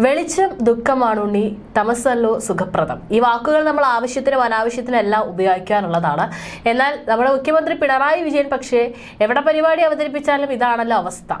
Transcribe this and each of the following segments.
വെളിച്ചം ദുഃഖമാണുണ്ണി, തമസല്ലോ സുഖപ്രദം. ഈ വാക്കുകൾ നമ്മൾ ആവശ്യത്തിനും അനാവശ്യത്തിനും എല്ലാം ഉപയോഗിക്കാറുള്ളതാണ്. എന്നാൽ നമ്മുടെ മുഖ്യമന്ത്രി പിണറായി വിജയൻ പക്ഷേ എവിടെ പരിപാടി അവതരിപ്പിച്ചാലും ഇതാണല്ലോ അവസ്ഥ.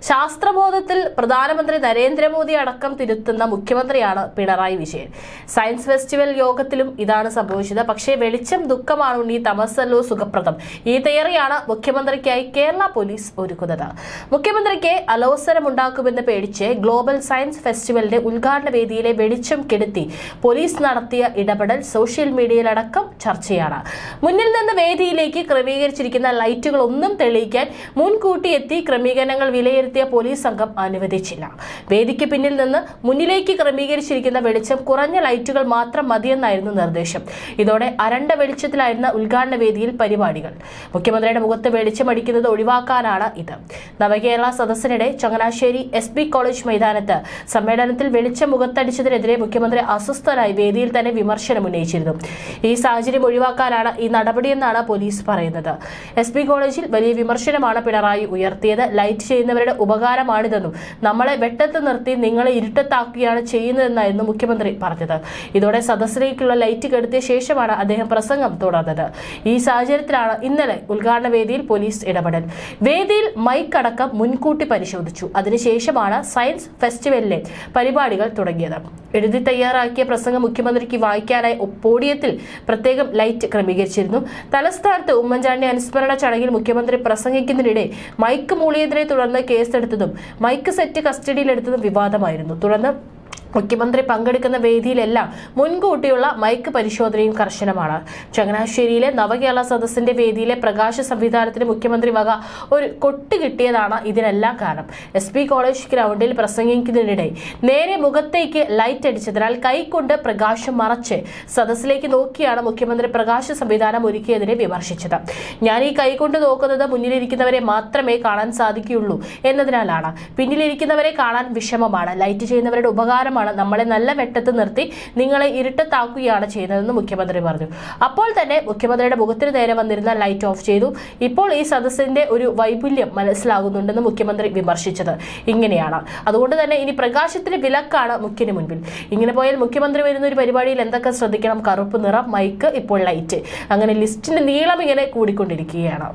ശാസ്ത്രബോധത്തിൽ പ്രധാനമന്ത്രി നരേന്ദ്രമോദി അടക്കം തിരുത്തുന്ന മുഖ്യമന്ത്രിയാണ് പിണറായി വിജയൻ. സയൻസ് ഫെസ്റ്റിവൽ യോഗത്തിലും ഇതാണ് സംഭവിച്ചത്. പക്ഷേ വെളിച്ചം ദുഃഖമാണുണ്ണി, തമസല്ലോ സുഖപ്രദം, ഈ തിയറിയാണ് മുഖ്യമന്ത്രിക്കായി കേരള പോലീസ് ഒരുക്കുന്നത്. മുഖ്യമന്ത്രിക്ക് അലോസരമുണ്ടാക്കുമെന്ന് പേടിച്ച് ഗ്ലോബൽ സയൻസ് ഫെസ്റ്റിവൽ ഉദ്ഘാടന വേദിയിലെ വെളിച്ചം കെടുത്തി പോലീസ് നടത്തിയ ഇടപെടൽ സോഷ്യൽ മീഡിയയിലടക്കം ചർച്ചയാണ്. മുന്നിൽ നിന്ന് വേദിയിലേക്ക് ക്രമീകരിച്ചിരിക്കുന്ന ലൈറ്റുകൾ ഒന്നും തെളിയിക്കാൻ മുൻകൂട്ടി എത്തി ക്രമീകരണങ്ങൾ വിലയിരുത്തിയ പോലീസ് സംഘം അനുവദിച്ചില്ല. വേദിക്ക് പിന്നിൽ നിന്ന് മുന്നിലേക്ക് ക്രമീകരിച്ചിരിക്കുന്ന വെളിച്ചം കുറഞ്ഞ ലൈറ്റുകൾ മാത്രം മതിയെന്നായിരുന്നു നിർദ്ദേശം. ഇതോടെ അരണ്ട വെളിച്ചത്തിലായിരുന്ന ഉദ്ഘാടന വേദിയിൽ പരിപാടികൾ. മുഖ്യമന്ത്രിയുടെ മുഖത്ത് വെളിച്ചമടിക്കുന്നത് ഒഴിവാക്കാനാണ് ഇത്. നവകേരള സദസ്സിനിടെ ചങ്ങനാശ്ശേരി SB കോളേജ് മൈതാനത്ത് സമ്മേളനത്തിൽ വെളിച്ചം മുഖത്തടിച്ചതിനെതിരെ മുഖ്യമന്ത്രി അസ്വസ്ഥനായി വേദിയിൽ തന്നെ വിമർശനം ഉന്നയിച്ചിരുന്നു. ഈ സാഹചര്യം ഒഴിവാക്കാനാണ് ഈ നടപടിയെന്നാണ് പോലീസ് പറയുന്നത്. SB കോളേജിൽ വലിയ വിമർശനമാണ് പിണറായി ഉയർത്തിയത്. ലൈറ്റ് ചെയ്യുന്നവരുടെ ഉപകാരമാണിതെന്നും നമ്മളെ വെട്ടത്ത് നിർത്തി നിങ്ങളെ ഇരുട്ടത്താക്കുകയാണ് ചെയ്യുന്നതെന്നായിരുന്നു മുഖ്യമന്ത്രി പറഞ്ഞത്. ഇതോടെ സദസ്സിലേക്കുള്ള ലൈറ്റ് കെടുത്തിയ ശേഷമാണ് അദ്ദേഹം പ്രസംഗം തുടർന്നത്. ഈ സാഹചര്യത്തിലാണ് ഇന്നലെ ഉദ്ഘാടന വേദിയിൽ പോലീസ് ഇടപെടൽ. വേദിയിൽ മൈക്ക് അടക്കം മുൻകൂട്ടി പരിശോധിച്ചു. അതിനുശേഷമാണ് സയൻസ് ഫെസ്റ്റിവലിലെ പരിപാടികൾ തുടങ്ങിയത്. എഴുതി തയ്യാറാക്കിയ പ്രസംഗം മുഖ്യമന്ത്രിക്ക് വായിക്കാനായി പോഡിയത്തിൽ പ്രത്യേകം ലൈറ്റ് ക്രമീകരിച്ചിരുന്നു. തലസ്ഥാനത്ത് ഉമ്മൻചാണ്ടി അനുസ്മരണ ചടങ്ങിൽ മുഖ്യമന്ത്രി പ്രസംഗിക്കുന്നതിനിടെ മൈക്ക് മൂളിയതിനെ തുടർന്ന് കേസെടുത്തതും മൈക്ക് സെറ്റ് കസ്റ്റഡിയിലെടുത്തതും വിവാദമായിരുന്നു. തുടർന്ന് മുഖ്യമന്ത്രി പങ്കെടുക്കുന്ന വേദിയിലെല്ലാം മുൻകൂട്ടിയുള്ള മൈക്ക് പരിശോധനയും കർശനമാണ്. ചങ്ങനാശ്ശേരിയിലെ നവകേരള സദസ്സിന്റെ വേദിയിലെ പ്രകാശ സംവിധാനത്തിന് മുഖ്യമന്ത്രി വക ഒരു കൊട്ട് കിട്ടിയതാണ് ഇതിനെല്ലാം കാരണം. SB കോളേജ് ഗ്രൗണ്ടിൽ പ്രസംഗിക്കുന്നതിനിടെ നേരെ മുഖത്തേക്ക് ലൈറ്റ് അടിച്ചതിനാൽ കൈകൊണ്ട് പ്രകാശം മറച്ച് സദസ്സിലേക്ക് നോക്കിയാണ് മുഖ്യമന്ത്രി പ്രകാശ സംവിധാനം ഒരുക്കിയതിനെ വിമർശിച്ചത്. ഞാൻ ഈ കൈകൊണ്ട് നോക്കുന്നത് മുന്നിലിരിക്കുന്നവരെ മാത്രമേ കാണാൻ സാധിക്കുകയുള്ളൂ എന്നതിനാലാണ്. പിന്നിലിരിക്കുന്നവരെ കാണാൻ വിഷമമാണ്. ലൈറ്റ് ചെയ്യുന്നവരുടെ ഉപകാരമാണ്. നമ്മളെ നല്ല വെട്ടത്ത് നിർത്തി നിങ്ങളെ ഇരുട്ടത്താക്കുകയാണ് ചെയ്യുന്നതെന്ന് മുഖ്യമന്ത്രി പറഞ്ഞു. അപ്പോൾ തന്നെ മുഖ്യമന്ത്രിയുടെ മുഖത്തിന് നേരെ വന്നിരുന്ന ലൈറ്റ് ഓഫ് ചെയ്തു. ഇപ്പോൾ ഈ സദസ്സിന്റെ ഒരു വൈപുല്യം മനസ്സിലാകുന്നുണ്ടെന്ന് മുഖ്യമന്ത്രി വിമർശിച്ചത് ഇങ്ങനെയാണ്. അതുകൊണ്ട് തന്നെ ഇനി പ്രകാശത്തിന് വിലക്കാണ് മുഖ്യന് മുൻപിൽ. ഇങ്ങനെ പോയാൽ മുഖ്യമന്ത്രി വരുന്ന ഒരു പരിപാടിയിൽ എന്തൊക്കെ ശ്രദ്ധിക്കണം? കറുപ്പ് നിറം, മൈക്ക്, ഇപ്പോൾ ലൈറ്റ്, അങ്ങനെ ലിസ്റ്റിന്റെ നീളം ഇങ്ങനെ കൂടിക്കൊണ്ടിരിക്കുകയാണ്.